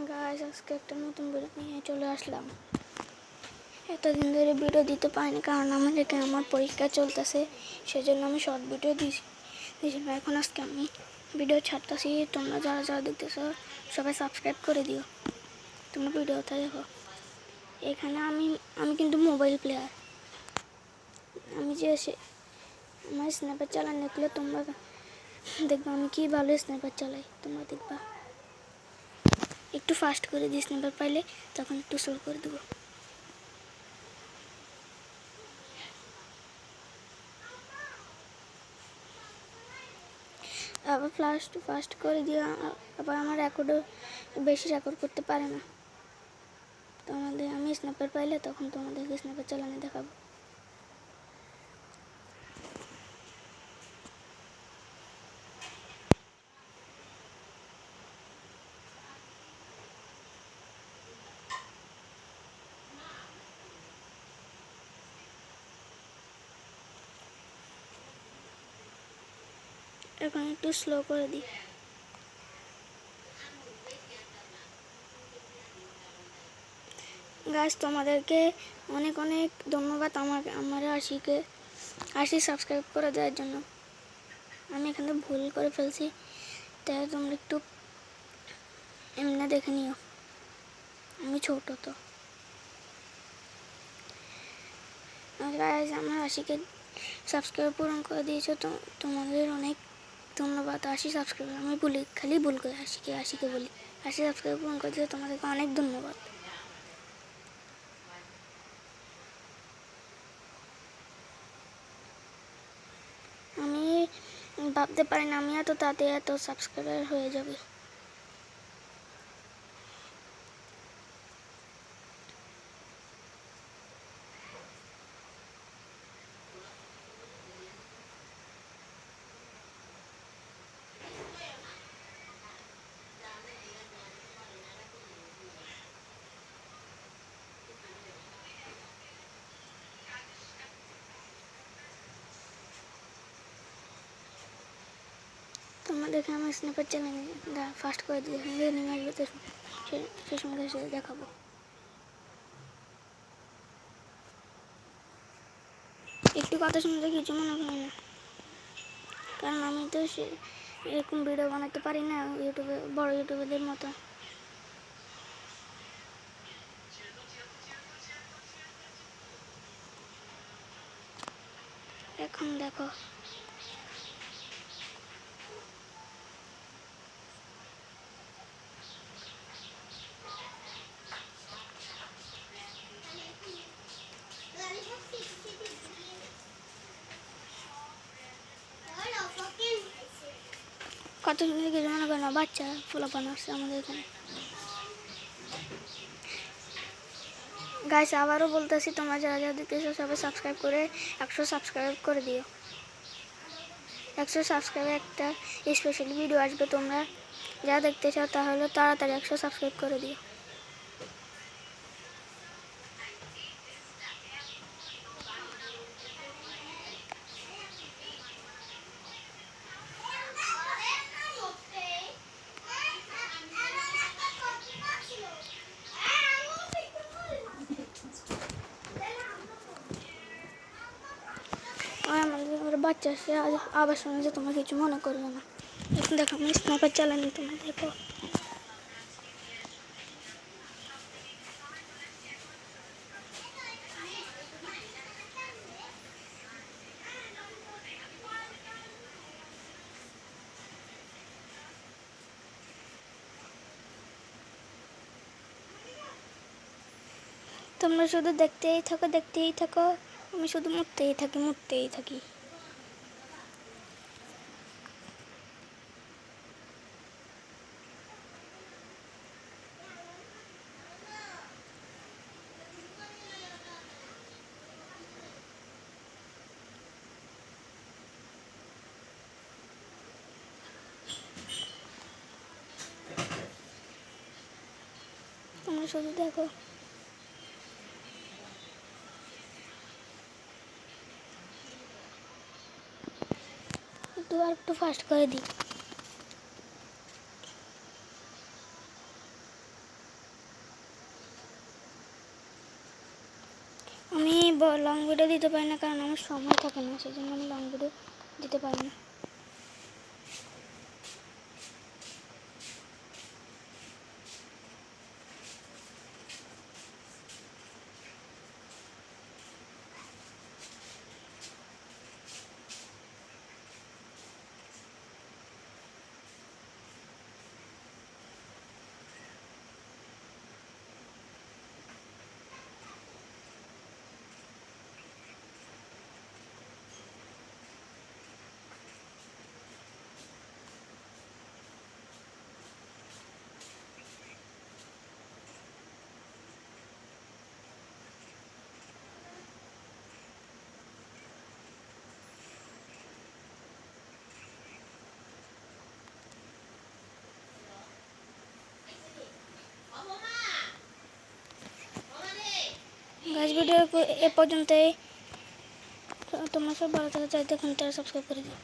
Guys আজকে একটা নতুন ভিডিও নিয়ে চলে আসলাম। এতদিন ধরে ভিডিও দিতে পারিনি কারণ আমার পরীক্ষা চলতেছে, সেজন্য আমি শর্ট ভিডিও দিয়েছিলাম। এখন আজকে আমি ভিডিও ছাড়তেছি। তোমরা যারা যারা দেখতেছো সবাই সাবস্ক্রাইব করে দিও। তোমরা ভিডিওটা দেখো। এখানে আমি কিন্তু মোবাইল প্লেয়ার। আমি যে আমার স্ন্যাপার চালান দেখলে তোমরা দেখবা আমি কি ভালো স্ন্যাপার চালাই। তোমরা দেখবা একটু ফাস্ট করে দিই, স্ন্যাপার পাইলে তখন একটু স্লো করে দেবো। আবার ফাস্ট করে দিয়ে আবার আমার রেকর্ডও বেশি রেকর্ড করতে পারে না। তোমাদের আমি স্ন্যাপার পাইলে তখন তোমাদেরকে স্ন্যাপার চালানো দেখাবো। এখন একটু স্লো করে দিই। গাইস তোমাদেরকে অনেক অনেক ধন্যবাদ আমার আশি সাবস্ক্রাইব করে দেওয়ার জন্য। আমি এখানে ভুল করে ফেলছি, তাই তোমরা একটু এমনি দেখে নিও। আমি ছোট তো। গাইস আমার 80কে সাবস্ক্রাইব পূরণ করে দিয়েছো, তো তোমাদের অনেক ধন্যবাদ। 80 সাবস্ক্রাইব আমি খালি ভুল করে আশিকে বলি। 80 সাবস্ক্রাইব পূরণ করে দিয়েছো, তোমাদেরকে অনেক ধন্যবাদ। আমি ভাবতে পারি না আমি এত তাড়াতাড়ি এত সাবস্ক্রাইবার হয়ে যাবে। তোমরা দেখে আমার স্ন্যাপার চ্যানেল ফাস্ট করে দিয়ে নিয়ে আসবে, তো সে সময় দেখাবো। একটু কথা শুনতে কিছু মনে করি না, কারণ আমি তো এরকম ভিডিও বানাতে পারি না বড় ইউটিউবারদের মতো। এখন দেখো কত সুন্দর কিছু মনে করে না, বাচ্চা ফোলাপান আসছে আমাদের এখানে। গাইস আবারও বলতেছি, তোমরা যারা যারা দেখতেছো সবাই সাবস্ক্রাইব করে 100 সাবস্ক্রাইব করে দিও। 100 সাবস্ক্রাইবে একটা স্পেশাল ভিডিও আসবে। তোমরা যা দেখতে চাও তাহলে তাড়াতাড়ি 100 সাবস্ক্রাইব করে দিও। আমাদের বাচ্চা আসে আবার শুনে যে তোমরা কিছু মনে করবে না। এখন দেখো আমি স্ন্যাপার চালানি, তোমরা দেখো। তোমরা শুধু দেখতেই থাকো, আমি শুধু মুততেই থাকি। তোমরা শুধু দেখো। একটু ফাস্ট করে দিই। লং ভিডিও দিতে পারি না, কারণ আমার সময় থাকে না, সেজন্য আমি লং ভিডিও দিতে পারি না। গাইস, ভিডিও এ পর্যন্তই। তোমরা সব ভালো থাকো, চাই দেখুন তারা সাবস্ক্রাইব করে দিও।